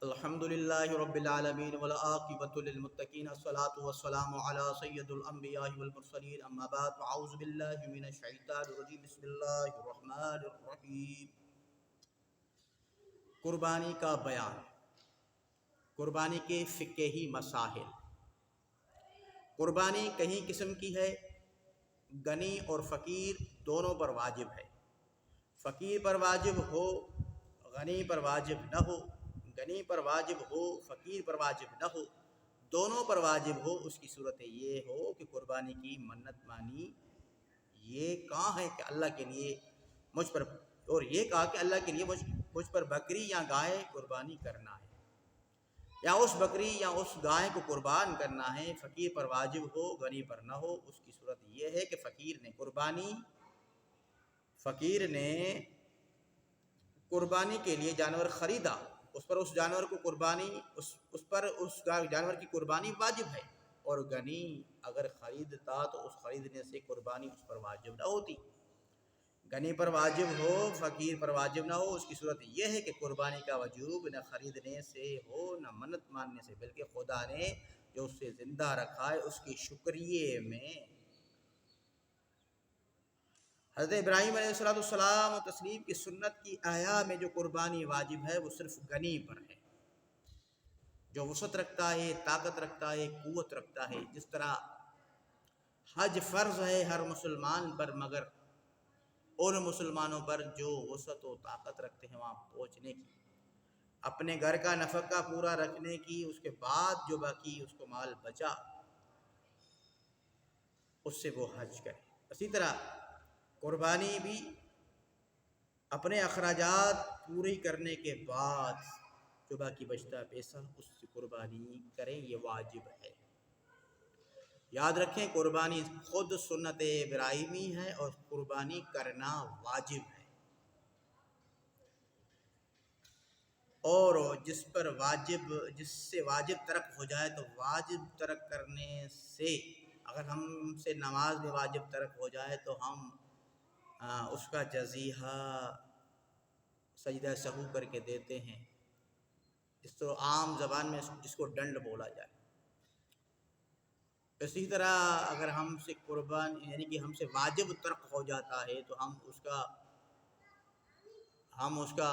الحمد للہ رب العالمین والعاقبۃ للمتقین الصلاۃ والسلام علی سید الانبیاء والمرسلین اما بعد اعوذ باللہ من الشیطان الرجیم بسم اللہ الرحمن الرحیم۔ قربانی کا بیان، قربانی کے فقہی مسائل۔ قربانی کئی قسم کی ہے، غنی اور فقیر دونوں پر واجب ہے۔ فقیر پر واجب ہو، غنی پر واجب نہ ہو، غنی پر واجب ہو، فقیر پر واجب نہ ہو، دونوں پر واجب ہو، اس کی صورت یہ ہو کہ قربانی کی منت مانی، یہ کہاں ہے کہ اللہ کے لیے مجھ پر، اور یہ کہا کہ اللہ کے لیے مجھ پر بکری یا گائے قربانی کرنا ہے، یا اس بکری یا اس گائے کو قربان کرنا ہے۔ فقیر پر واجب ہو، غنی پر نہ ہو، اس کی صورت یہ ہے کہ فقیر نے قربانی کے لیے جانور خریدا، اس پر اس جانور کو قربانی اس جانور کی قربانی واجب ہے، اور غنی اگر خریدتا تو اس خریدنے سے قربانی اس پر واجب نہ ہوتی۔ غنی پر واجب ہو، فقیر پر واجب نہ ہو، اس کی صورت یہ ہے کہ قربانی کا وجوب نہ خریدنے سے ہو نہ منت ماننے سے، بلکہ خدا نے جو اسے زندہ رکھا ہے اس کے شکریہ میں۔ حضرت ابراہیم علیہ السلام و تسلیم کی سنت کی احیا میں جو قربانی واجب ہے وہ صرف غنی پر ہے، جو وسعت رکھتا ہے، طاقت رکھتا ہے، قوت رکھتا ہے۔ جس طرح حج فرض ہے ہر مسلمان پر، مگر ان مسلمانوں پر جو وسعت و طاقت رکھتے ہیں وہاں پہنچنے کی، اپنے گھر کا نفقہ پورا رکھنے کی، اس کے بعد جو باقی اس کو مال بچا اس سے وہ حج کرے۔ اسی طرح قربانی بھی اپنے اخراجات پوری کرنے کے بعد جو باقی بچتا پیسہ اس سے قربانی کریں، یہ واجب ہے۔ یاد رکھیں، قربانی خود سنت ابراہیمی ہے اور قربانی کرنا واجب ہے، اور جس سے واجب ترک ہو جائے تو واجب ترک کرنے سے، اگر ہم سے نماز میں واجب ترک ہو جائے تو ہم اس کا جزیہ سجدہ سہو کر کے دیتے ہیں، اس طرح عام زبان میں جس کو ڈنڈ بولا جائے۔ اسی طرح اگر ہم سے یعنی کہ ہم سے واجب ترک ہو جاتا ہے تو ہم اس کا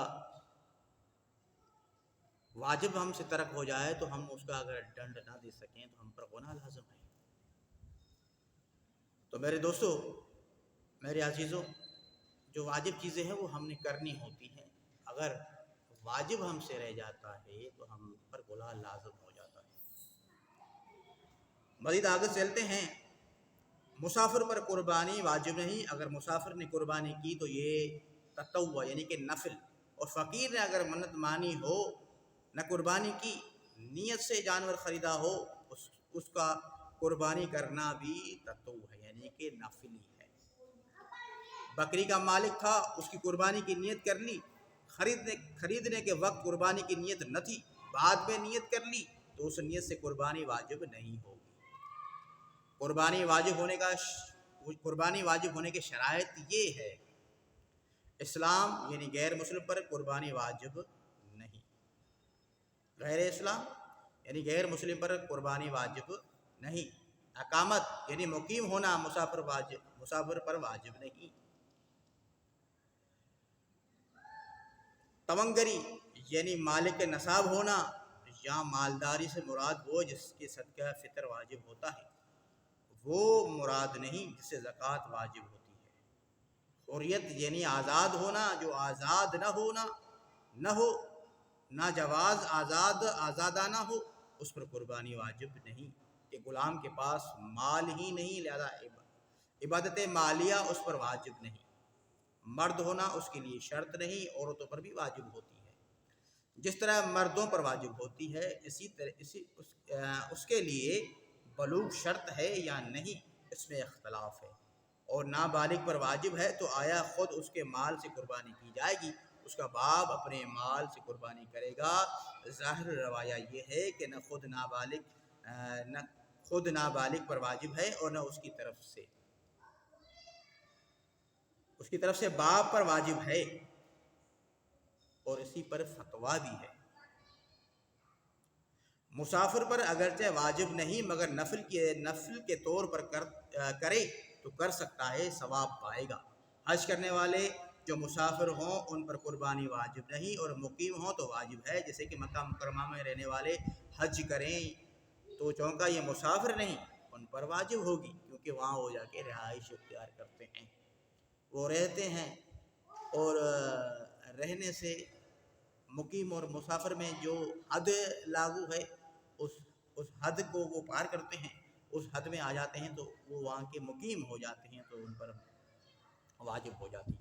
واجب ہم سے ترک ہو جائے تو ہم اس کا اگر ڈنڈ نہ دے سکیں تو ہم پر گناہ لازم ہے۔ تو میرے دوستو، میرے عزیزوں، جو واجب چیزیں ہیں وہ ہم نے کرنی ہوتی ہیں، اگر واجب ہم سے رہ جاتا ہے تو ہم پر گناہ لازم ہو جاتا ہے۔ مزید آگے چلتے ہیں۔ مسافر پر قربانی واجب نہیں، اگر مسافر نے قربانی کی تو یہ تطوع یعنی کہ نفل، اور فقیر نے اگر منت مانی ہو، نہ قربانی کی، نیت سے جانور خریدا ہو، اس کا قربانی کرنا بھی تطوع ہے یعنی کہ نفلی ہے۔ بکری کا مالک تھا، اس کی قربانی کی نیت کر لی، خریدنے کے وقت قربانی کی نیت نہ تھی، بعد میں نیت کر لی تو اس نیت سے قربانی واجب نہیں ہوگی۔ قربانی واجب ہونے کے شرائط یہ ہے: اسلام یعنی غیر مسلم پر قربانی واجب نہیں، غیر اسلام یعنی غیر مسلم پر قربانی واجب نہیں، اقامت یعنی مقیم ہونا مسافر پر واجب نہیں، تونگری یعنی مالک نصاب ہونا یا مالداری سے مراد وہ جس کے صدقہ فطر واجب ہوتا ہے، وہ مراد نہیں جس سے زکوٰۃ واجب ہوتی ہے، حریت یعنی آزاد ہونا، جو آزاد نہ ہو ناجواز آزادانہ ہو، اس پر قربانی واجب نہیں، کہ غلام کے پاس مال ہی نہیں، لہذا عبادت مالیہ اس پر واجب نہیں، مرد ہونا اس کے لیے شرط نہیں، عورتوں پر بھی واجب ہوتی ہے۔ جس طرح مردوں پر واجب ہوتی ہے اسی طرح اس کے لیے بلوغ شرط ہے یا نہیں، اس میں اختلاف ہے۔ اور نابالغ پر واجب ہے تو آیا خود اس کے مال سے قربانی کی جائے گی؟ اس کا باپ اپنے مال سے قربانی کرے گا۔ ظاہر روایہ یہ ہے کہ نہ خود نابالغ پر واجب ہے اور نہ اس کی طرف سے باپ پر واجب ہے، اور اسی پر فتویٰ بھی ہے۔ مسافر پر اگرچہ واجب نہیں مگر نفل کے طور پر کرے تو کر سکتا ہے، ثواب پائے گا۔ حج کرنے والے جو مسافر ہوں ان پر قربانی واجب نہیں، اور مقیم ہوں تو واجب ہے، جیسے کہ مکہ مکرمہ میں رہنے والے حج کریں تو چونکہ یہ مسافر نہیں ان پر واجب ہوگی، کیونکہ وہاں وہ جا کے رہائش اختیار کرتے ہیں، وہ رہتے ہیں، اور رہنے سے مقیم اور مسافر میں جو حد لاگو ہے اس حد کو وہ پار کرتے ہیں، اس حد میں آ جاتے ہیں تو وہ وہاں کے مقیم ہو جاتے ہیں، تو ان پر واجب ہو جاتی ہے۔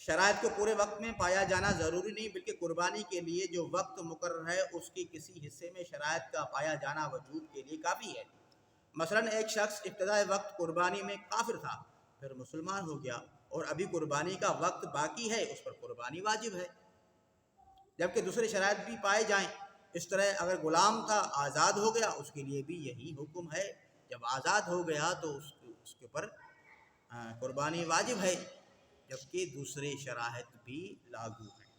شرائط کو پورے وقت میں پایا جانا ضروری نہیں، بلکہ قربانی کے لیے جو وقت مقرر ہے اس کے کسی حصے میں شرائط کا پایا جانا وجوب کے لیے کافی ہے۔ مثلا ایک شخص ابتدائے وقت قربانی میں کافر تھا، پھر مسلمان ہو گیا اور ابھی قربانی کا وقت باقی ہے، اس پر قربانی واجب ہے، جبکہ دوسرے شرائط بھی پائے جائیں۔ اس طرح اگر غلام تھا آزاد ہو گیا، اس کے لیے بھی یہی حکم ہے، جب آزاد ہو گیا تو اس کے پر قربانی واجب ہے، جبکہ دوسرے شرائط بھی لاگو ہیں۔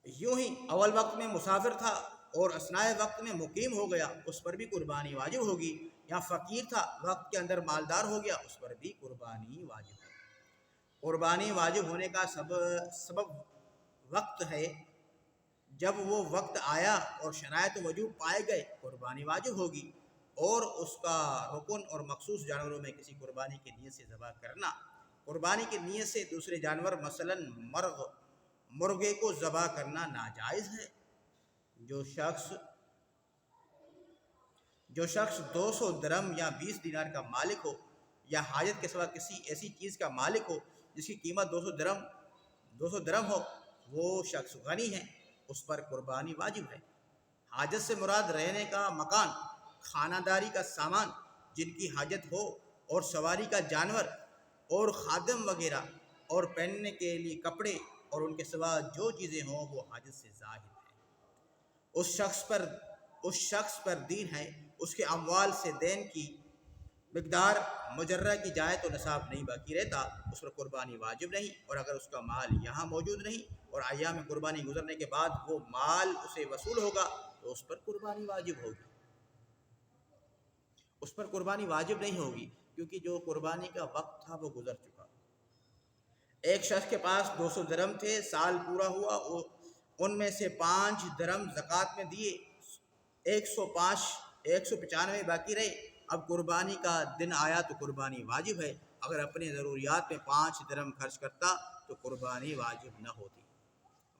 یوں ہی اول وقت میں مسافر تھا اور اثناء وقت میں مقیم ہو گیا، اس پر بھی قربانی واجب ہوگی، یا فقیر تھا وقت کے اندر مالدار ہو گیا، اس پر بھی قربانی واجب ہے۔ قربانی واجب ہونے کا سبب وقت ہے، جب وہ وقت آیا اور شرائط وجوب پائے گئے قربانی واجب ہوگی، اور اس کا رکن اور مخصوص جانوروں میں کسی قربانی کی نیت سے ذبح کرنا۔ قربانی کی نیت سے دوسرے جانور مثلا مرغے کو ذبح کرنا ناجائز ہے۔ جو شخص 200 درم یا 20 دینار کا مالک ہو، یا حاجت کے سوا کسی ایسی چیز کا مالک ہو جس کی قیمت 200 درم ہو، وہ شخص غنی ہے، اس پر قربانی واجب ہے۔ حاجت سے مراد رہنے کا مکان، خانہ داری کا سامان جن کی حاجت ہو، اور سواری کا جانور اور خادم وغیرہ، اور پہننے کے لیے کپڑے اور ان کے سوا جو چیزیں ہوں وہ حاجت سے زائد ہیں۔ اس شخص پر دین ہے، اس کے اموال سے دین کی مقدار مجرہ کی جائے تو نصاب نہیں باقی رہتا، اس پر قربانی واجب نہیں، اور اگر اس کا مال یہاں موجود نہیں اور ایام قربانی گزرنے کے بعد وہ مال اسے وصول ہوگا تو اس پر قربانی واجب ہوگی۔ اس پر قربانی واجب نہیں ہوگی کیونکہ جو قربانی کا وقت تھا وہ گزر چکا۔ ایک شخص کے پاس 200 درم تھے، سال پورا ہوا، ان میں سے 5 درم زکوٰۃ میں دیے، 195 باقی رہے، اب قربانی کا دن آیا تو قربانی واجب ہے۔ اگر اپنے ضروریات میں 5 درم خرچ کرتا تو قربانی واجب نہ ہوتی۔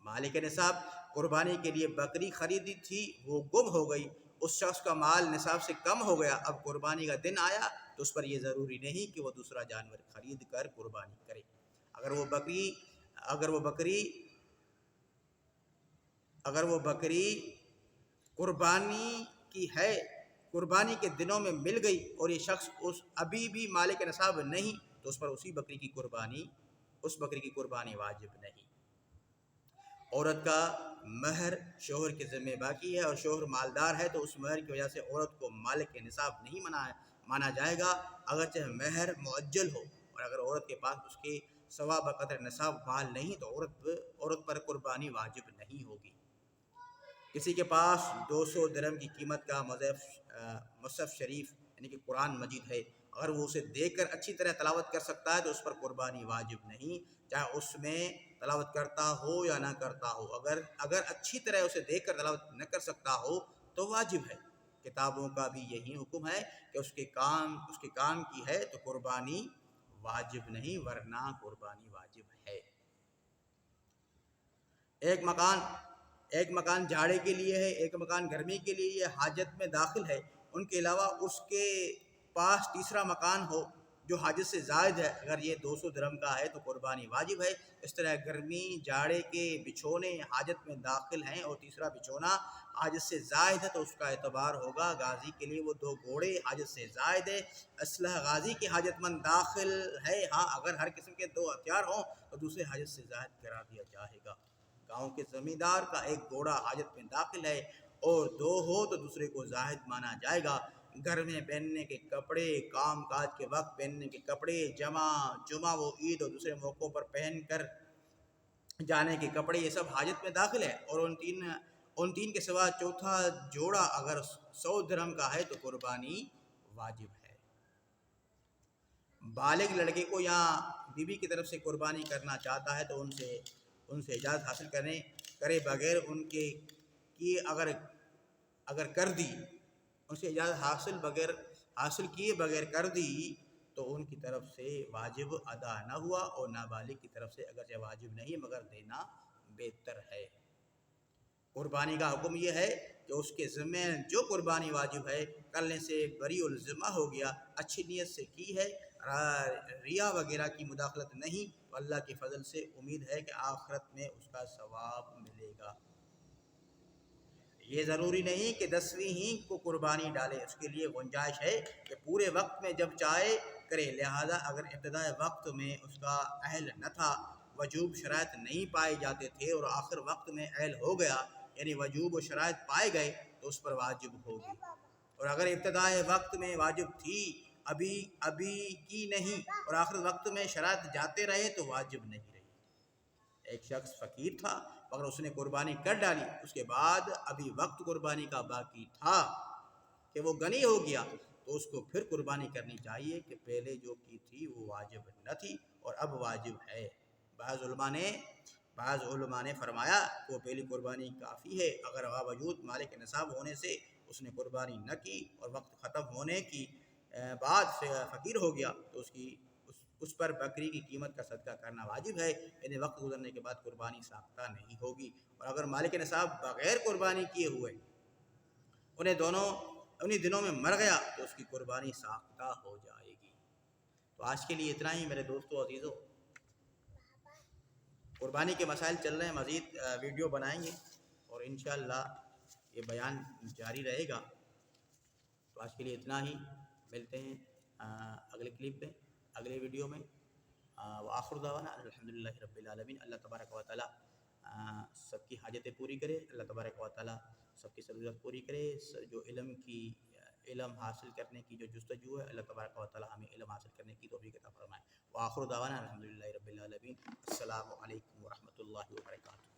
مالک نصاب قربانی کے لیے بکری خریدی تھی، وہ گم ہو گئی، اس شخص کا مال نصاب سے کم ہو گیا، اب قربانی کا دن آیا تو اس پر یہ ضروری نہیں کہ وہ دوسرا جانور خرید کر قربانی کرے۔ اگر وہ بکری قربانی کی ہے، قربانی کے دنوں میں مل گئی اور یہ شخص ابھی بھی مالک نصاب نہیں تو اس پر اس بکری کی قربانی واجب نہیں۔ عورت کا مہر شوہر کے ذمہ باقی ہے اور شوہر مالدار ہے تو اس مہر کی وجہ سے عورت کو مالک نصاب نہیں مانا جائے گا، اگرچہ مہر معجل ہو، اور اگر عورت کے پاس اس کے سوا بقدر نصاب مال نہیں تو عورت پر قربانی واجب نہیں ہوگی۔ کسی کے پاس 200 درم کی قیمت کا مصحف شریف یعنی کہ قرآن مجید ہے، اگر وہ اسے دیکھ کر اچھی طرح تلاوت کر سکتا ہے تو اس پر قربانی واجب نہیں، چاہے اس میں تلاوت کرتا ہو یا نہ کرتا ہو۔ اگر اچھی طرح اسے دیکھ کر تلاوت نہ کر سکتا ہو تو واجب ہے۔ کتابوں کا بھی یہی حکم ہے کہ اس کے کام کی ہے تو قربانی واجب نہیں، ورنہ قربانی واجب ہے۔ ایک مکان جھاڑے کے لیے ہے، ایک مکان گرمی کے لیے یہ حاجت میں داخل ہے، ان کے علاوہ اس کے پاس تیسرا مکان ہو جو حاجت سے زائد ہے، اگر یہ 200 درم کا ہے تو قربانی واجب ہے۔ اس طرح گرمی جاڑے کے بچھونے حاجت میں داخل ہیں اور تیسرا بچھونا حاجت سے زائد ہے تو اس کا اعتبار ہوگا۔ غازی کے لیے وہ 2 گھوڑے حاجت سے زائد ہے، اسلحہ غازی کی حاجت مند داخل ہے، ہاں اگر ہر قسم کے 2 ہتھیار ہوں تو دوسرے حاجت سے زائد قرار دیا جائے گا۔ گاؤں کے زمیندار کا ایک گھوڑا حاجت میں داخل ہے اور 2 ہو تو دوسرے کو زائد مانا جائے گا۔ گھر میں پہننے کے کپڑے، کام کاج کے وقت پہننے کے کپڑے، جمعہ و عید اور دوسرے موقعوں پر پہن کر جانے کے کپڑے، یہ سب حاجت میں داخل ہے۔ اور ان تین کے سوا چوتھا جوڑا اگر 100 درہم کا ہے تو قربانی واجب ہے۔ بالغ لڑکے کو یا بیوی کی طرف سے قربانی کرنا چاہتا ہے تو ان سے اجازت حاصل کرے بغیر ان کے کی اگر کر دی، ان سے اجازت حاصل کیے بغیر کر دی تو ان کی طرف سے واجب ادا نہ ہوا، اور نابالغ کی طرف سے اگرچہ واجب نہیں مگر دینا بہتر ہے۔ قربانی کا حکم یہ ہے کہ اس کے ذمہ جو قربانی واجب ہے کرنے سے بری الذمہ ہو گیا، اچھی نیت سے کی ہے، ریا وغیرہ کی مداخلت نہیں، تو اللہ کے فضل سے امید ہے کہ آخرت میں اس کا ثواب ملے گا۔ یہ ضروری نہیں کہ 10ویں ہی کو قربانی ڈالے، اس کے لیے گنجائش ہے کہ پورے وقت میں جب چاہے کرے، لہذا اگر ابتدائی وقت میں اس کا اہل نہ تھا، وجوب شرائط نہیں پائے جاتے تھے اور آخر وقت میں اہل ہو گیا، یعنی وجوب و شرائط پائے گئے تو اس پر واجب ہوگی، اور اگر ابتدائی وقت میں واجب تھی ابھی کی نہیں اور آخر وقت میں شرائط جاتے رہے تو واجب نہیں رہی۔ ایک شخص فقیر تھا مگر اس نے قربانی کر ڈالی، اس کے بعد ابھی وقت قربانی کا باقی تھا کہ وہ غنی ہو گیا، تو اس کو پھر قربانی کرنی چاہیے کہ پہلے جو کی تھی وہ واجب نہ تھی اور اب واجب ہے۔ بعض علماء نے فرمایا کہ وہ پہلی قربانی کافی ہے، اگر باوجود مالک نصاب ہونے سے اس نے قربانی نہ کی اور وقت ختم ہونے کی بعد فقیر ہو گیا تو اس پر بکری کی قیمت کا صدقہ کرنا واجب ہے، یعنی وقت گزرنے کے بعد قربانی ساختہ نہیں ہوگی۔ اور اگر مالک نصاب بغیر قربانی کیے ہوئے انہیں دنوں میں مر گیا تو اس کی قربانی ساختہ ہو جائے گی۔ تو آج کے لیے اتنا ہی میرے دوستو عزیزو، قربانی کے مسائل چل رہے ہیں، مزید ویڈیو بنائیں گے اور انشاءاللہ یہ بیان جاری رہے گا۔ تو آج کے لیے اتنا ہی، ملتے ہیں اگلے کلپ میں، اگلے ویڈیو میں۔ وآخر دعوانا الحمدللہ رب العالمین۔ اللہ تبارک و تعالی سب کی حاجتیں پوری کرے، اللہ تبارک و تعالی سب کی ضرورت پوری کرے۔ جو علم حاصل کرنے کی جو جستجو ہے، اللہ تبارک و تعالی ہمیں علم حاصل کرنے کی توفیق عطا فرمائے۔ وآخر دعوانا الحمدللہ رب العالمین۔ السلام علیکم ورحمۃ اللہ وبرکاتہ۔